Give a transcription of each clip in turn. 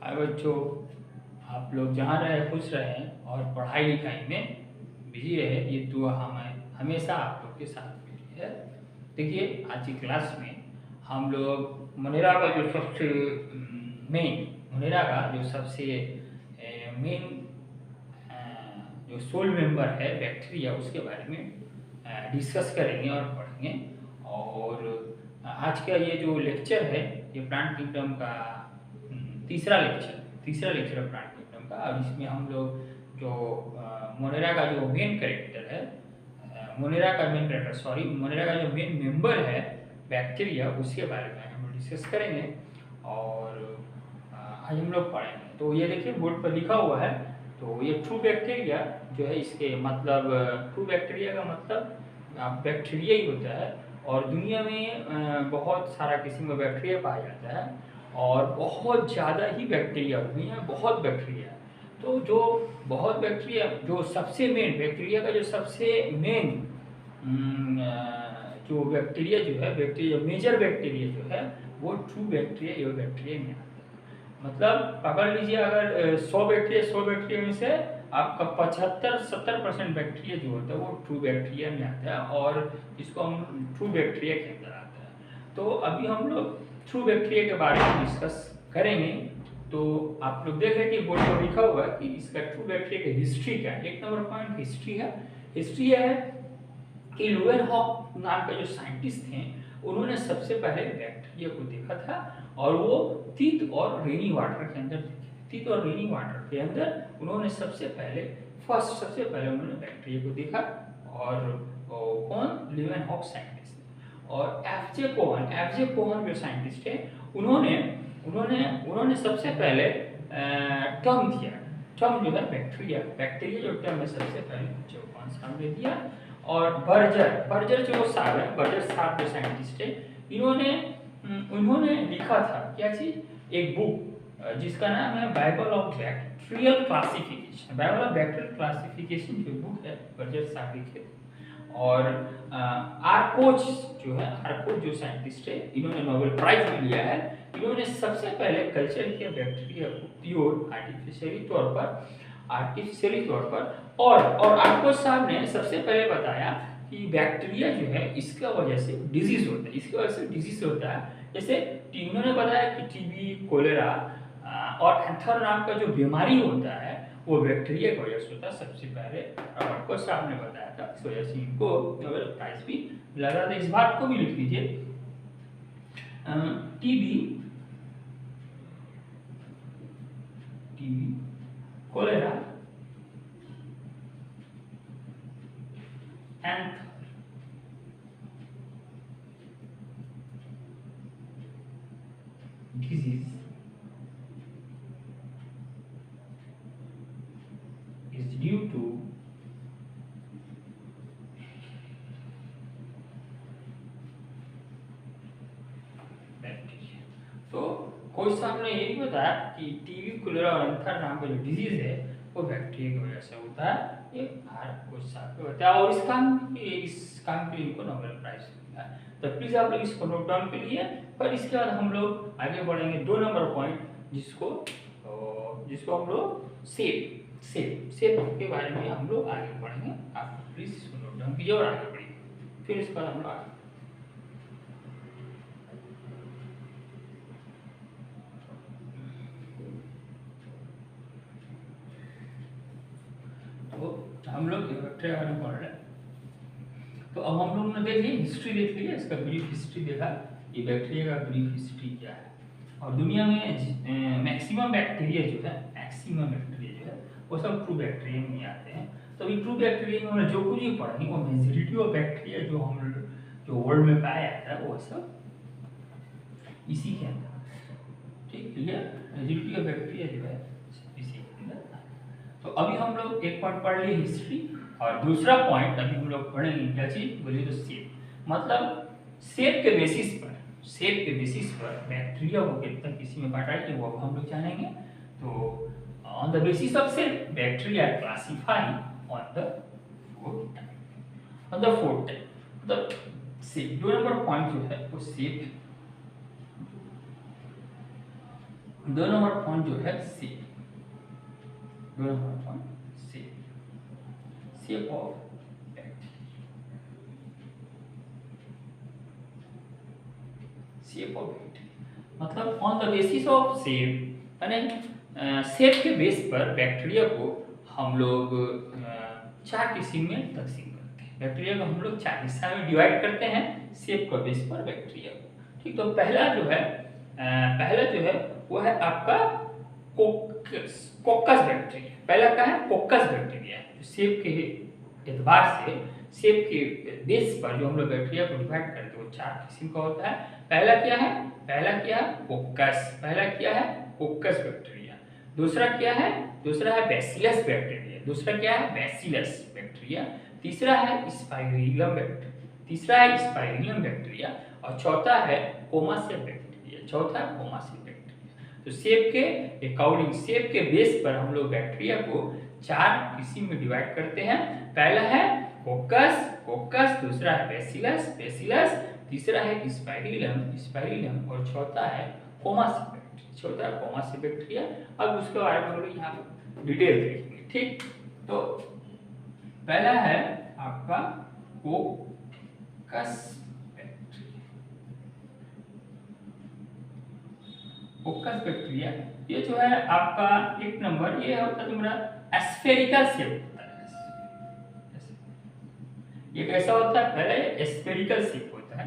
हाय बच्चों, आप लोग जहाँ रहे खुश रहें और पढ़ाई लिखाई में बिजी रहे, ये दुआ हमें हमेशा आप लोग के साथ मिली है। देखिए, आज की क्लास में हम लोग मुनेरा का जो सबसे मुनेरा का जो सबसे मेन जो सोल मेंबर है बैक्टीरिया, उसके बारे में डिस्कस करेंगे और पढ़ेंगे। और आज का ये जो लेक्चर है, ये प्लांट किंगडम का तीसरा लेक्चर है प्लांट किंगडम का। और इसमें हम लोग जो मोनेरा का जो मेन कैरेक्टर है, मोनेरा का जो मेन मेंबर है बैक्टीरिया, उसके बारे में हम लोग डिस्कस करेंगे और आज हम लोग पढ़ेंगे। तो ये देखिए बोर्ड पर लिखा हुआ है। तो ये ट्रू बैक्टीरिया जो है, इसके मतलब ट्रू बैक्टीरिया का मतलब बैक्टीरिया ही होता है। और दुनिया में बहुत सारा किस्म का बैक्टीरिया पाया जाता है और बहुत ज़्यादा ही बैक्टीरिया, दुनिया में बहुत बैक्टीरिया है। तो जो बहुत बैक्टीरिया, जो सबसे मेन बैक्टीरिया का जो सबसे मेन जो बैक्टीरिया जो है, बैक्टीरिया मेजर बैक्टीरिया जो है, वो ट्रू बैक्टीरिया ये बैक्टीरिया में आता है। मतलब पकड़ लीजिए, अगर 100 बैक्टीरिया में से आपका 75-70% बैक्टीरिया जो होता है वो ट्रू बैक्टीरिया में आता है और इसको हम ट्रू बैक्टीरिया के अंदर आता है। तो अभी हम लोग ट्रू बैक्टीरिया के बारे में डिस्कस करेंगे। तो आप लोग देख रहे हैं कि बोर्ड पर लिखा हुआ है कि इसका ट्रू बैक्टीरिया की हिस्ट्री क्या है। 1 नंबर पॉइंट हिस्ट्री है। हिस्ट्री है कि लुवेनहॉक नाम का जो साइंटिस्ट थे, उन्होंने सबसे पहले बैक्टीरिया को देखा था और वो तीत और रेनी वाटर के अंदर उन्होंने सबसे पहले उन्होंने बैक्टीरिया को देखा। और कौन? लुवेनहॉक साइंटिस्ट। और एफ जे कोहन जो साइंटिस्ट है, उन्होंने सबसे पहले टर्म जो है बैक्टीरिया जो टर्म है, सबसे पहले जो कौन सामने दिया। और बर्जर जो साइंटिस्ट है, इन्होंने लिखा था क्या चीज, एक बुक जिसका नाम है बाइबल ऑफ बैक्टीरियल क्लासिफिकेशन जो बुक है, बर्जर साहब लिखे। और आर्कोच जो साइंटिस्ट है, इन्होंने नोबेल प्राइज भी लिया है। इन्होंने सबसे पहले कल्चर किया बैक्टीरिया को प्योर आर्टिफिशियली तौर पर। और आर्कोच साहब ने सबसे पहले बताया कि बैक्टीरिया जो है, इसका वजह से डिजीज होता है। जैसे इन्होंने बताया कि टीबी, कोलेरा और एंथर नाम का जो बीमारी होता है, वो बैक्टीरिया की वजह से होता है। सबसे पहले आर्कोच साहब ने बताया था, इस वजह से इनको नोबेल प्राइज भी मिला था। इस बात को भी लिख लीजिए, TB, cholera and disease is due to bacteria. तो कोच साहब ने ये भी बताया कि टीबी, कोलेरा और एंथर नाम का जो डिजीज है, वो बैक्टीरिया की वजह से होता है। ये कोच साहब ने बताया और इस काम के लिए इनको नोबेल प्राइज मिला। तो प्लीज आप लोग इसको नोट डाउन कर लिए। पर इसके बाद हम लोग आगे बढ़ेंगे 2 नंबर पॉइंट, जिसको हम लोग सेप के बारे में हम लोग आगे बढ़ेंगे। आप प्लीज इसको नोट डाउन कीजिए और आगे बढ़िए। फिर इसके बाद हम लोग आगे हम लोग बैक्टीरिया के बारे में पढ़ रहे हैं। तो अब हम लोग ने देखिए हिस्ट्री देख लिया, इसका ब्रीफ हिस्ट्री देखा, ये बैक्टीरिया का ब्रीफ हिस्ट्री क्या है। और दुनिया में मैक्सिमम बैक्टीरिया जो है वो सब ट्रू बैक्टीरिया में आते हैं। तो अभी ट्रू बैक्टीरिया में हमने जो कुछ भी पढ़ा, वो मेजॉरिटी ऑफ बैक्टीरिया जो वर्ल्ड में पाया जाता है, वो सब इसी के अंदर। ठीक है, मेजॉरिटी ऑफ बैक्टीरिया जो है इसी के अंदर। तो अभी हम लोग एक पॉइंट पढ़ लिए हिस्ट्री, और दूसरा पॉइंट अभी हम लोग पढ़ेंगे क्या चीज बोलिए तो सेप। मतलब सेप के बेसिस पर बैक्टीरिया को कितना किसी में बांटा है, वो हम लोग जानेंगे। तो on the basis of shape bacteria classify on the fourth type. मतलब सेप 2 नंबर पॉइंट जो है वो सेप 2 नंबर पॉइंट जो है shape, 2 number point shape, shape of shape of bacteria, मतलब on the basis of shape, यानी शेप के बेस पर बैक्टीरिया को हम लोग 4 किस्म में तकसीम करते हैं। बैक्टीरिया को हम लोग 4 हिस्सा में डिवाइड करते हैं शेप के बेस पर बैक्टीरिया को। ठीक, तो पहला जो है वो है आपका कोकस बैक्टीरिया। पहला क्या है? कोकस बैक्टीरिया। जो शेप के एतबार से शेप के बेस पर जो हम लोग बैक्टीरिया को डिवाइड करते हैं वो 4 किस्म का होता है। पहला क्या है? कोकस। पहला क्या है? कोकस बैक्टीरिया। दूसरा क्या है? दूसरा है बैसिलस बैक्टीरिया। दूसरा क्या है? Bacillus bacteria. तीसरा है स्पाइरिलम बैक्टीरिया। तीसरा है स्पाइरिलम बैक्टीरिया और चौथा है कोमासेल बैक्टीरिया। चौथा कोमासेल बैक्टीरिया। तो शेप के अकॉर्डिंग, शेप के बेस पर हम लोग बैक्टीरिया को 4 किस्म में डिवाइड करते हैं। पहला है कोकस, दूसरा है बैसिलस, तीसरा है स्पाइरिलम और चौथा है कोमासेल बैक्टीरिया। अब उसके बारे में हम लोग यहाँ डिटेल देखेंगे। ठीक, तो पहला है आपका कोकस बैक्टीरिया। ये जो है आपका 1 नंबर, ये होता है तुम्हारा स्फेरिकल शेप होता है। ये कैसा होता है? पहले स्फेरिकल शेप होता है,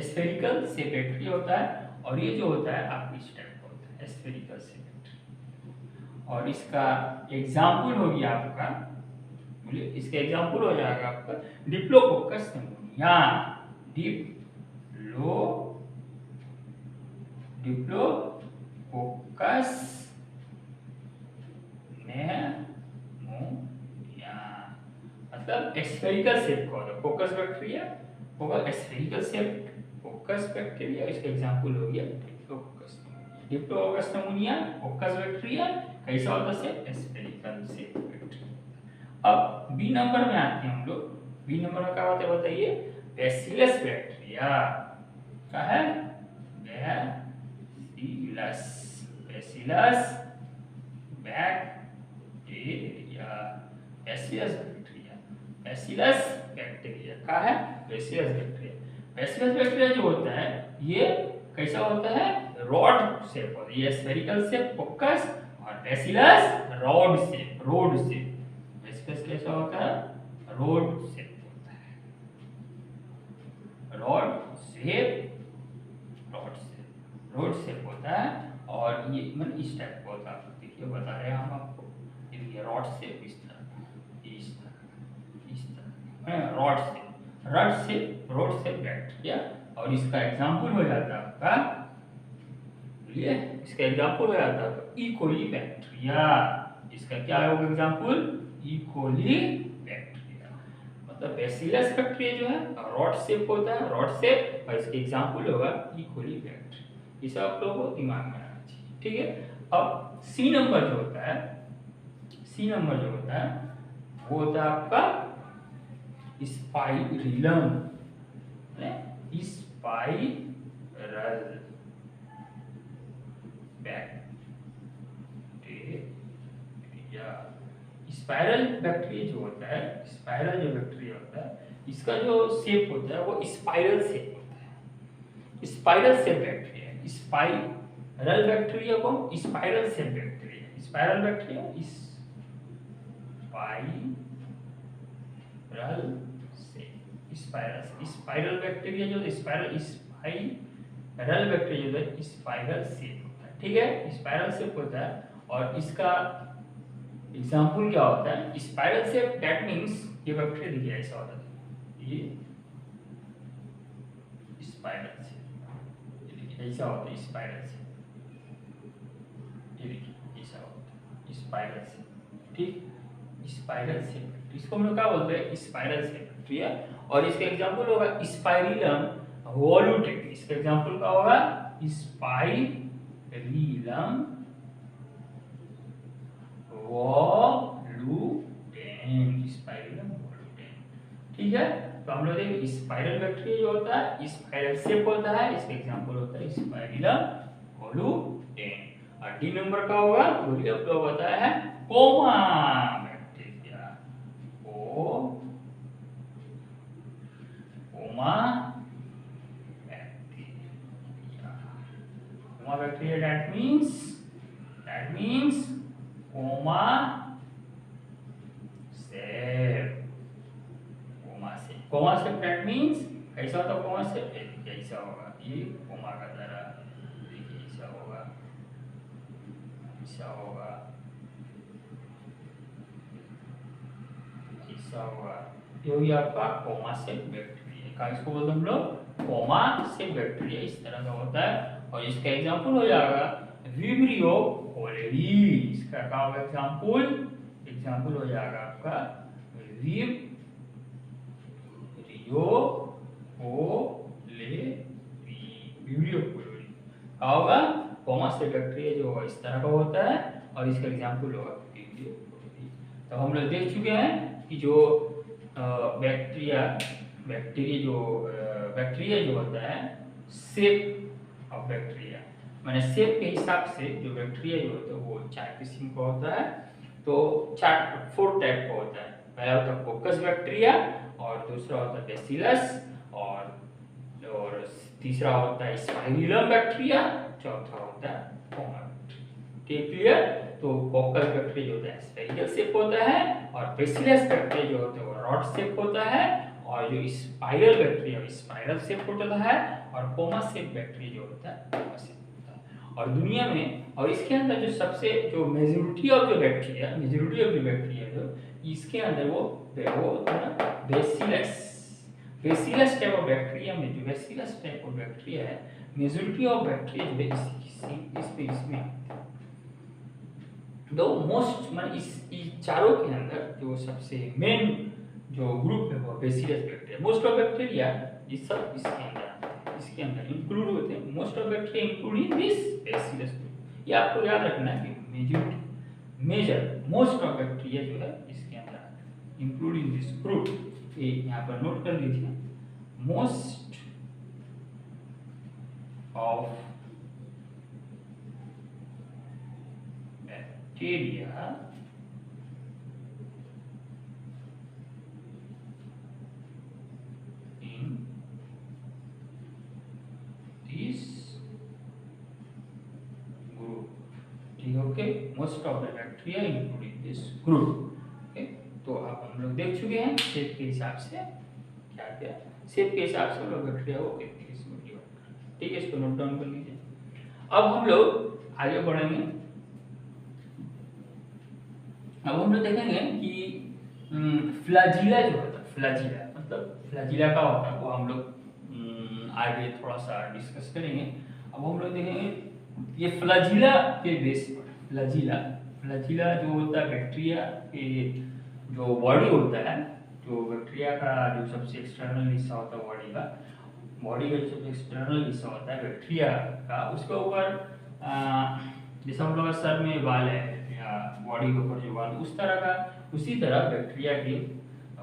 स्फेरिकल शेप बैक्टीरिया होता है और ये जो होता है आपकी इस टाइप का होता है स्फेरिकल शेप बैक्टीरिया। और इसका एग्जाम्पल हो गया आपका, बोलिए इसका एग्जाम्पल हो जाएगा आपका डिप्लोकोकस निमोनिया। डिप्लोकोकस निमोनिया मतलब स्फेरिकल शेप का होता है कोकस बैक्टीरिया, होगा स्फेरिकल शेप कोकस बैक्टीरिया। इसका एग्जांपल हो गया डिप्लोकोकस निमोनिया, कोकस बैक्टीरिया। कैसा होता है? Spherical shape bacteria. अब बी नंबर में आते हैं हम लोग। बी नंबर में क्या होता है बताइए? Bacillus bacteria. क्या है? Bacillus bacteria. बैसिलस बैक्टीरिया क्या है? बैसिलस बैक्टीरिया जो होता है ये कैसा होता है? रॉड शेप होता है। ये स्फेरिकल शेप कोकस और बैसिलस रॉड शेप। बैसिलस कैसा होता है? रॉड शेप होता है। रॉड शेप होता है और ये मतलब इस टाइप का होता है। देखिए बता रहे हैं हम आपको, ये रॉड शेप इस तरह रॉड शेप बैक्टीरिया। और इसका एग्जांपल हो जाता है आपका, बोलिए इसका एग्जांपल हो जाता है ई कोली बैक्टीरिया। इसका क्या होगा एग्जांपल? ई कोली बैक्टीरिया। मतलब बैसिलस बैक्टीरिया जो है रॉड शेप होता है, रॉड शेप, और इसके एग्जांपल होगा ई कोली बैक्टीरिया। ये सब आप लोगों को दिमाग में रखना चाहिए। ठीक है, अब सी नंबर जो होता है वो होता है आपका spirillum. Spiral bacteria. Spiral bacteria जो होता है, इसका जो शेप होता है वो स्पाइरल शेप होता है। Spiral shape bacteria, spiral bacteria को spiral shape bacteria. Spiral bacteria spiral bacteria जो स्पाइरल बैक्टीरिया जो है स्पाइरल शेप होता है। ठीक है, स्पाइरल शेप होता है और इसका एग्जांपल क्या होता है? स्पाइरल शेप, दैट मींस ये बैक्टीरिया देखिए ऐसा होता है, ये स्पाइरल शेप, ये देखिए ऐसा होता है स्पाइरल शेप, ये देखिए ऐसा होता है स्पाइरल शेप। ठीक, स्पाइरल शेप, इसको हम लोग क्या बोलते हैं? Spiral shape bacteria. और इसका एग्जांपल होगा स्पाइरिलम वॉलुटेन। इसका एग्जांपल क्या होगा? स्पाइरिलम वॉलुटेन। ठीक है, तो हम लोग देखिए स्पाइरल बैक्टीरिया जो होता है स्पाइरल शेप होता है, इसका एग्जांपल होता है स्पाइरलम कोलुटेन। और डी नंबर का होगा बोलिए आप लोग बताया है comma bacteria. Comma bacteria, comma bacteria that means comma shape. Comma shape that means कैसा होता है कोमा शेप, कैसा होगा ये कोमा का तरह, देखिए ऐसा होगा, ऐसा होगा, ऐसा होगा, ये हुई आपका कोमा शेप बैक्टीरिया। का इसको बोलते हम लोग कोमा शेप बैक्टीरिया, इस तरह का होता है। और इसका एग्जांपल हो जाएगा विब्रियो कोलेरी। इसका क्या होगा एग्जांपल हो जाएगा आपका विब्रियो कोलेरी। विब्रियो कोलेरी क्या होगा, कोमा शेप बैक्टीरिया जो होगा इस तरह का होता है और इसका एग्जांपल होगा विब्रियो कोलेरी। तो हम लोग देख चुके हैं कि जो बैक्टीरिया जो होता है शेप ऑफ बैक्टीरिया, मैंने शेप के हिसाब से जो बैक्टीरिया जो होता है वो 4 किस्म का होता है। तो 4 टाइप का होता है। पहला होता है कोकस बैक्टीरिया, और दूसरा होता है बेसिलस, और तीसरा होता है स्पाइरलम बैक्टीरिया, चौथा होता है कोमा बैक्टीरिया। ठीक क्लियर। तो कोकस बैक्टीरिया जो होता है स्फेरिकल शेप होता है, और बेसिलस बैक्टीरिया जो होता है वो रॉड शेप होता है, और जो स्पाइरल बैक्टीरिया स्पाइरल शेप होता है, और कोमा शेप बैक्टीरिया जो होता है कोमा शेप होता है। और दुनिया में और इसके अंदर जो सबसे जो मेजॉरिटी ऑफ जो बैक्टीरिया जो इसके अंदर वो होता है ना बेसिलस टाइप ऑफ बैक्टीरिया में, जो बेसिलस टाइप ऑफ बैक्टीरिया है मेजॉरिटी ऑफ बैक्टीरिया जो है इसमें दो मोस्ट मान इस चारों के अंदर जो सबसे मेन जो ग्रुप है वो bacillus bacteria. Most of bacteria ये सब इसके अंदर इंक्लूड होते हैं। Most of bacteria include in this bacillus group. ये आपको याद रखना है कि मोस्ट ऑफ बैक्टीरिया जो है इसके अंदर इंक्लूड इन दिस ग्रुप। ये यहाँ पर नोट कर लीजिए, most of bacteria in this group। ठीक है, okay. Most of the bacteria including this group. Okay, तो अब हम लोग देख चुके हैं शेप के हिसाब से क्या क्या शेप के हिसाब से हम लोग बैक्टीरिया को कितने किस्म में डिवाइड करते हैं। ठीक है, इसको नोट डाउन कर लीजिए। अब हम लोग आगे बढ़ेंगे। अब हम लोग देखेंगे कि फ्लैजिला जो होता है, फ्लैजिला मतलब फ्लैजिला का होता है वो हम लोग आगे थोड़ा सा डिस्कस करेंगे। अब हम लोग देखेंगे ये फ्लैजिला के बेस पर फ्लैजिला जो होता है बैक्टीरिया के जो बॉडी होता है, जो बैक्टीरिया का जो सबसे एक्सटर्नल हिस्सा होता है बॉडी का जो सबसे एक्सटर्नल हिस्सा होता है बैक्टीरिया का, उसके ऊपर जैसे हम लोग का सर में बाल है या बॉडी के ऊपर जो बाल उसी तरह बैक्टीरिया के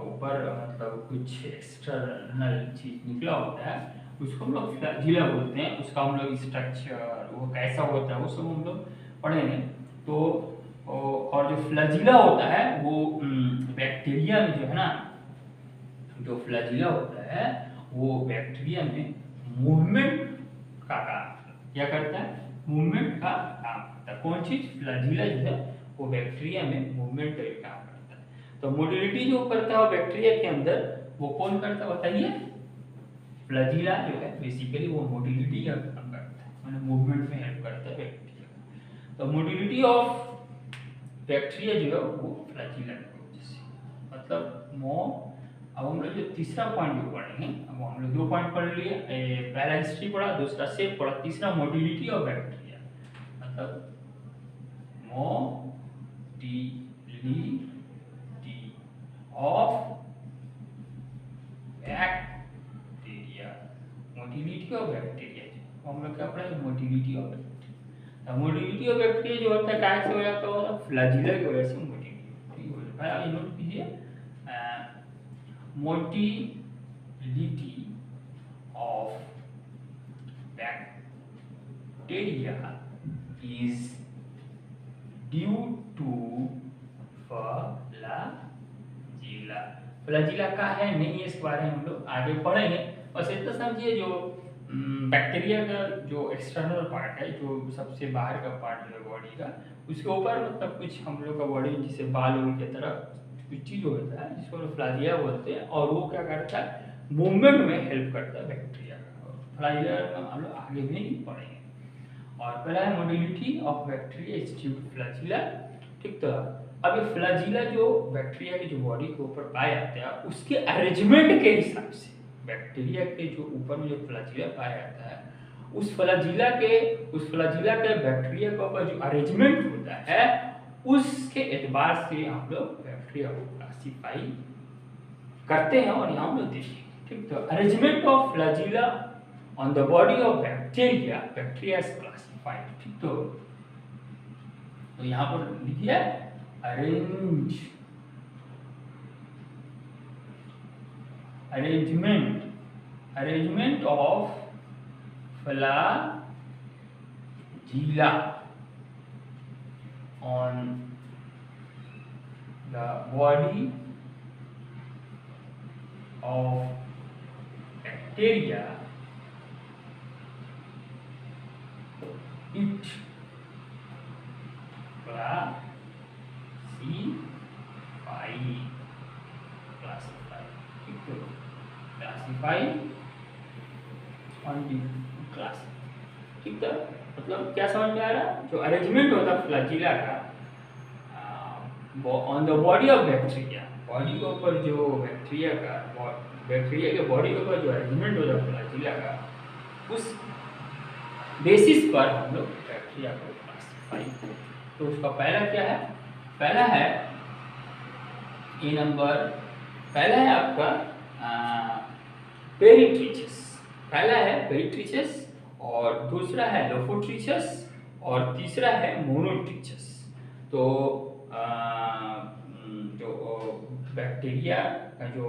ऊपर मतलब कुछ एक्सटर्नल चीज निकला होता है, उसको हम लोग फ्लैजिला बोलते हैं। उसका हम लोग स्ट्रक्चर वो कैसा होता है वो सब हम लोग पढ़ेंगे। तो और जो फ्लैजिला होता है वो बैक्टीरिया में जो है ना, जो फ्लैजिला होता है वो बैक्टीरिया में मूवमेंट का काम क्या करता है, मूवमेंट का काम करता है। कौन चीज, फ्लैजिला जो है वो बैक्टीरिया में मूवमेंट का काम करता है। तो मोटिलिटी जो करता है बैक्टीरिया के अंदर वो कौन करता है बताइए, फ्लैजिला जो है बेसिकली वो मोटिलिटी का काम करता है, माने मूवमेंट में हेल्प करता है बैक्टीरिया। तो मोटिलिटी ऑफ बैक्टीरिया जो है वो फ्लैजिला की वजह से, मतलब अब हम लोग जो तीसरा पॉइंट जो पढ़ेंगे, अब हम लोग 2 पॉइंट पढ़ लिए, पहला हिस्ट्री पढ़ा, दूसरा शेप पढ़ा, तीसरा मोटिलिटी ऑफ बैक्टीरिया, मतलब motility of bacteria. Motility of bacteria हम लोग क्या पढ़ेंगे, motility of bacteria. Motility of bacteria जो होता है क्या से हो जाता है, फ्लैजिला की वजह से मोटिलिटी हो जाता है। नोट कीजिए, motility motility of bacteria is due to flagella। Flagella का है नहीं, इसके बारे में हम लोग आगे पढ़ेंगे। बस इतना समझिए, जो बैक्टीरिया का जो एक्सटर्नल पार्ट है, जो सबसे बाहर का पार्ट जो है बॉडी का, उसके ऊपर मतलब कुछ हम लोग का बॉडी जिसे बालों की तरह कुछ चीज होता है जिसको हम फ्लैजिला बोलते हैं, और वो क्या करता है, मूवमेंट में हेल्प करता है बैक्टीरिया का। फ्लैजिला हम लोग आगे भी पढ़ेंगे। और पहला है motility of bacteria is due two flagella. ठीक, तो अब ये फ्लैजिला जो बैक्टीरिया की जो बॉडी के ऊपर पाया जाता है, उसके अरेंजमेंट के हिसाब से बैक्टीरिया के जो ऊपर में जो फ्लैजिला पाया जाता है, उस फ्लैजिला के बैक्टीरिया के ऊपर जो अरेंजमेंट होता है, उसके एतबार से हम लोग बैक्टीरिया को क्लासिफाई करते हैं और यहाँ हम लोग देखेंगे। ठीक, तो arrangement of flagella on the body of bacteria is classified. ठीक, तो यहाँ पर लिखिए arrangement of flagella on the body of bacteria, it classify on the class। ठीक है, मतलब क्या समझ में आ रहा है, जो अरेंजमेंट होता है फ्लैजिला का on the body of bacteria, body के ऊपर जो बैक्टीरिया के बॉडी के ऊपर जो अरेंजमेंट होता है फ्लैजिला का, उस बेसिस पर हम लोग बैक्टीरिया को क्लासिफाई। तो उसका पहला क्या है, पहला है ए नंबर, पहला है आपका पेरिट्रिचस, पहला है पेरिट्रिचस, और दूसरा है लोफोट्रिचस, और तीसरा है मोनोट्रिचस। तो जो बैक्टीरिया का जो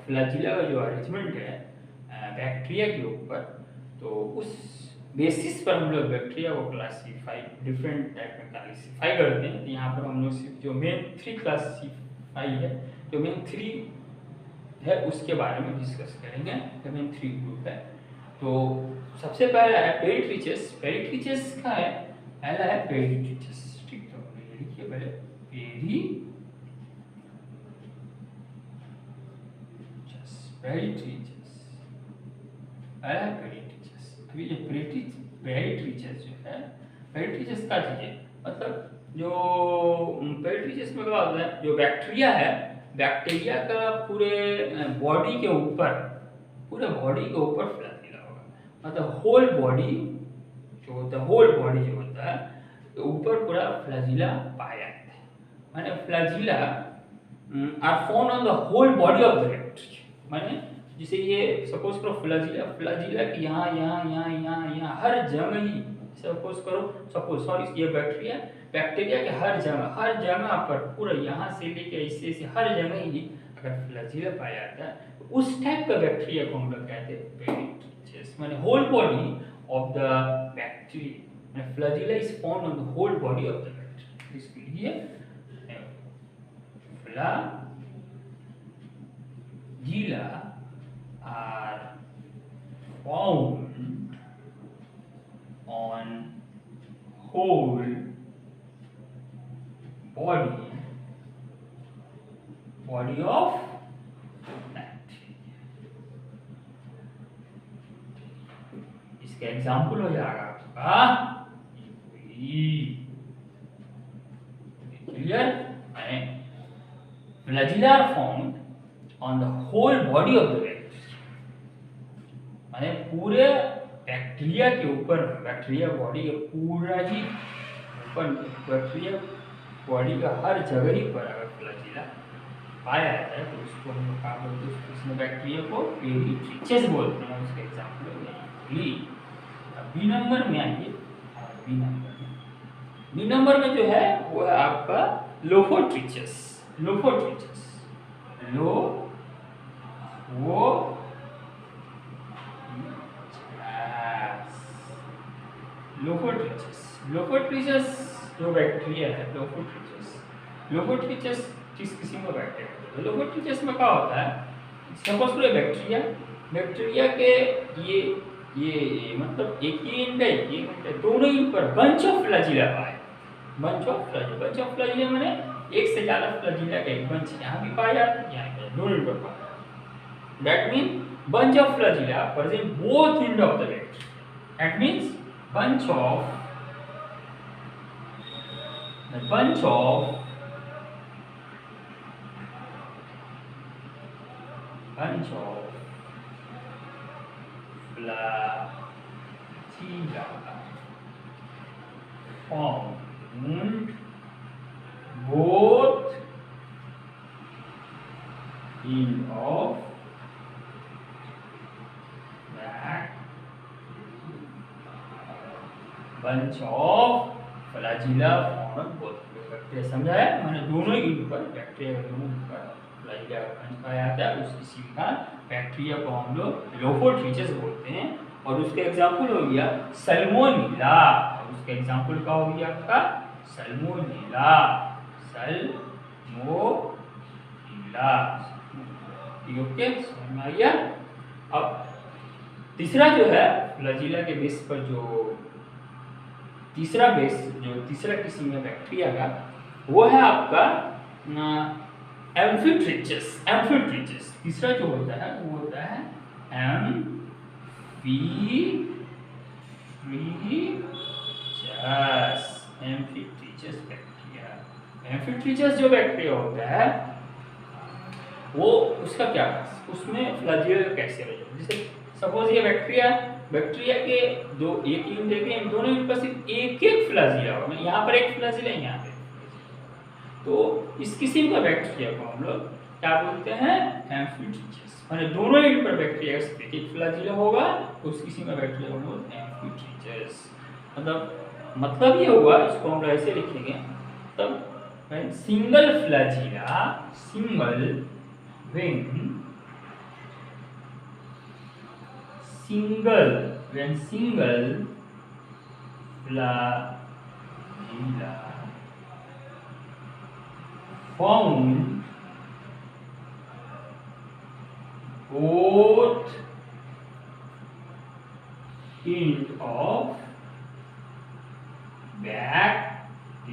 फ्लैजिला का जो अरेंजमेंट है बैक्टीरिया के ऊपर, तो उस बेसिस पर हम लोग बैक्टीरिया को क्लासीफाई डिफरेंट टाइप में क्लासीफाई करते हैं। यहाँ पर हम लोग सिर्फ जो मेन 3 क्लासीफाई है, जो मेन 3 है उसके बारे में डिस्कस करेंगे। मेन 3 ग्रुप है। तो सबसे पहला है पेरिट्रिचस। पेरिट्रिचस का है, पहला है पेरिट्रिचस। ठीक, तो लिखिए पहले पेरिट्रिचस, पहला है पेरिट्रिचस। अभी ये पेरिट्रिचस जो है, पेरिट्रिचस का चीज़ मतलब जो पेरिट्रिचस में क्या होता है, जो बैक्टीरिया है, बैक्टीरिया का पूरे बॉडी के ऊपर फ्लैजिला होगा। मतलब होल बॉडी जो होता है तो ऊपर पूरा फ्लैजिला पाया जाता है। माने flagella are found on the whole body of the bacteria. माने जैसे ये सपोज करो फ्लैजिला की यहाँ हर जगह ही, सपोज ये बैक्टीरिया के हर जगह पर पूरा यहाँ से लेके ऐसे हर जगह ही अगर फ्लैजिला पाया जाता है, तो उस टाइप का बैक्टीरिया को हम लोग कहते हैं पेरिट्रिचस। माने whole body of the bacteria, माने flagella is found on the whole body of the bacteria. इसके लिए flagella are found on whole body of bacteria। इसका एग्जाम्पल हो जाएगा आपका clear. Flagella are found on the whole body of the bacteria, माने पूरे bacteria के ऊपर, बैक्टीरिया बॉडी के पूरा ही ऊपर, बैक्टीरिया बॉडी का हर जगह ही पर अगर फ्लैजिला पाया जाता है तो उसको हम लोग क्या बोलते हैं, उसमें बैक्टीरिया को पेरिट्रिचस बोलते हैं। उसका एग्जाम्पल है बी नंबर में आइए। बी नंबर में जो है वो है आपका लोफोट्रिचस। लोफोट्रिचस जो बैक्टीरिया है, लोफोट्रिचस किस किस्म का बैक्टीरिया है? लोफोट्रिचस में क्या होता है, सपोज करो बैक्टीरिया के ये मतलब एक ही इंड है, दोनों ही पर बंच ऑफ फ्लैजिला पाए। बंच ऑफ फ्लैजिला माने एक से ज्यादा फ्लैजिला का एक बंच यहाँ भी पाया जाता है, यहाँ पे दोनों इंड पर पाया जाता है। That mean bunch of flagella present both end of the bacteria. That means bunch of flagella found both end of bunch of flagella found both bacteria. समझा है मैंने? दोनों ही पर बैक्टीरिया के दोनों पर फ्लैजिला का बंच पाया जाता है। उस किस्म का बैक्टीरिया को हम लोग लोफोट्रिचस बोलते हैं। और उसका एग्जांपल हो गया सल्मोनेला, और उसका एग्जांपल क्या हो गया आपका? सल्मोनेला। ओके, समझ में आ गया? अब तीसरा जो है फ्लैजिला के बेस पर जो तीसरा किस्म है बैक्टीरिया का, वो है आपका एम्फिट्रिचस। तीसरा जो होता है वो होता है एम्फिट्रिचस बैक्टीरिया। एम्फिट्रिचस जो बैक्टीरिया होता है वो उसका क्या है, उसमें फ्लैजिला कैसे हो जाए? जैसे सपोज ये बैक्टीरिया के दो एक यूनिट देखें, दोनों यूनिट पर सिर्फ एक फ्लैजिला होगा, यहाँ पर एक फ्लैजिला है, यहाँ पे। तो इस किस्म का बैक्टीरिया को हम लोग क्या बोलते हैं? एम्फिट्रिचस। माने दोनों यूनिट पर बैक्टीरिया का सिर्फ एक फ्लैजिला होगा, उस किस्म का बैक्टीरिया को हम लोग एम्फिट्रिचस। मतलब ये हुआ, इसको हम लोग ऐसे लिखेंगे, तब single flagella when single flagella found both end of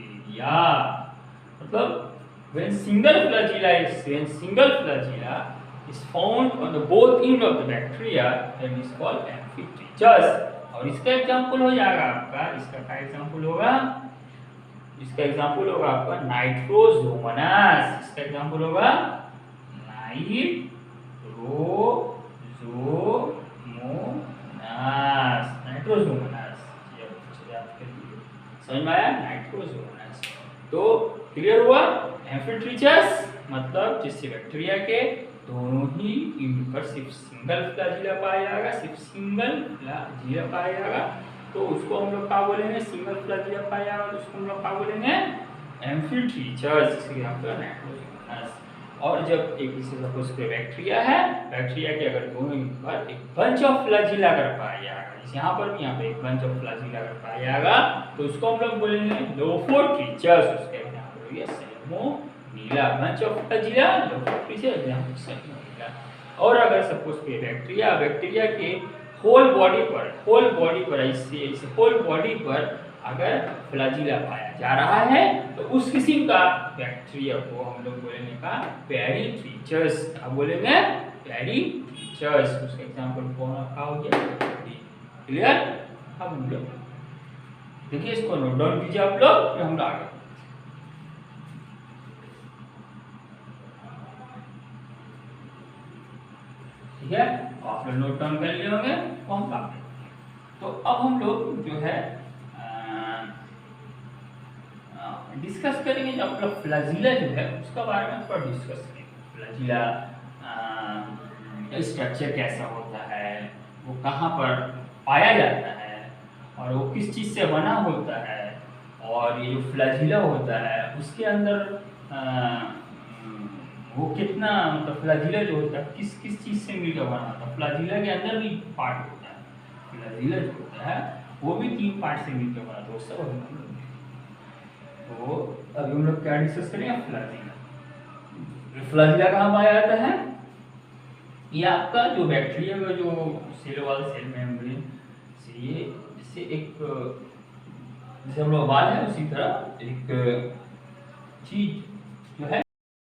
bacteria। मतलब when single flagella is found on the both end of the bacteria, then is called एम्फिट्रिचस। और इसका एग्जांपल हो जाएगा आपका, इसका क्या एग्जांपल होगा? इसका एग्जांपल होगा आपका नाइट्रोजोमोनास। इसका एग्जांपल होगा नाइट्रोजोमोनास। समझ में आया? नाइट्रोजोमोनास। तो क्लियर हुआ? एम्फिट्रिचस मतलब जिससे बैक्टीरिया के दोनों ही एंड पर सिर्फ सिंगल फ्लैजिला पाया जाएगा, तो उसको हम लोग क्या बोलेंगे? सिंगल फ्लैजिला पाया जाएगा तो उसको हम लोग क्या बोलेंगे? एम्फिट्रिचस। इसलिए हम लोग नाइट्रोजोमोनास। और जब एक सपोज कोई बैक्टीरिया के अगर दोनों पर एक बंच ऑफ फ्लैजिला अगर पाया जाएगा, जैसे यहाँ पर भी यहाँ पे एक बंच ऑफ फ्लैजिला अगर पाया जाएगा, तो उसको हम लोग बोलेंगे लोफोट्रिचस। उसका एग्जांपल हो गया salmonella. Bunch of flagella, lophotrichous, example salmonella. और अगर सपोज कोई बैक्टीरिया के होल बॉडी पर अगर फ्लैजिला पाया जा रहा है, तो उस किस्म का बैक्टीरिया को हम लोग बोलेंगे का पेरिट्रिचस। क्या बोलेंगे? पेरिट्रिचस। उसका एग्जांपल कौन रखा हो गया? क्लियर? अब हम लोग देखिए, इसको नोट डाउन कीजिए आप लोग, फिर हम आगे। ठीक है, आप लोग नोट डाउन कर लिए होंगे, हम आगे। तो अब हम लोग जो है डिस्कस करेंगे जो अपना फ्लैजिला जो है उसका बारे में थोड़ा डिस्कस करेंगे। फ्लैजिला स्ट्रक्चर कैसा होता है, वो कहाँ पर पाया जाता है, और वो किस चीज़ से बना होता है, और ये जो फ्लैजिला होता है उसके अंदर वो कितना मतलब फ्लैजिला जो होता है किस किस चीज़ से मिलकर बना होता है, फ्लैजिला के अंदर भी पार्ट होता है, फ्लैजिला जो होता है वो भी 3 पार्ट से मिलकर बना, तो सब हम लोग तो अभी हम लोग क्या डिस्कस करेंगे, फ्लैजिला। फ्लैजिला कहाँ पाया जाता है, ये आपका जो बैक्टीरिया का जो सेल वाल सेल मेम्ब्रेन से ये जैसे एक जैसे हम लोग बाल है उसी तरह एक चीज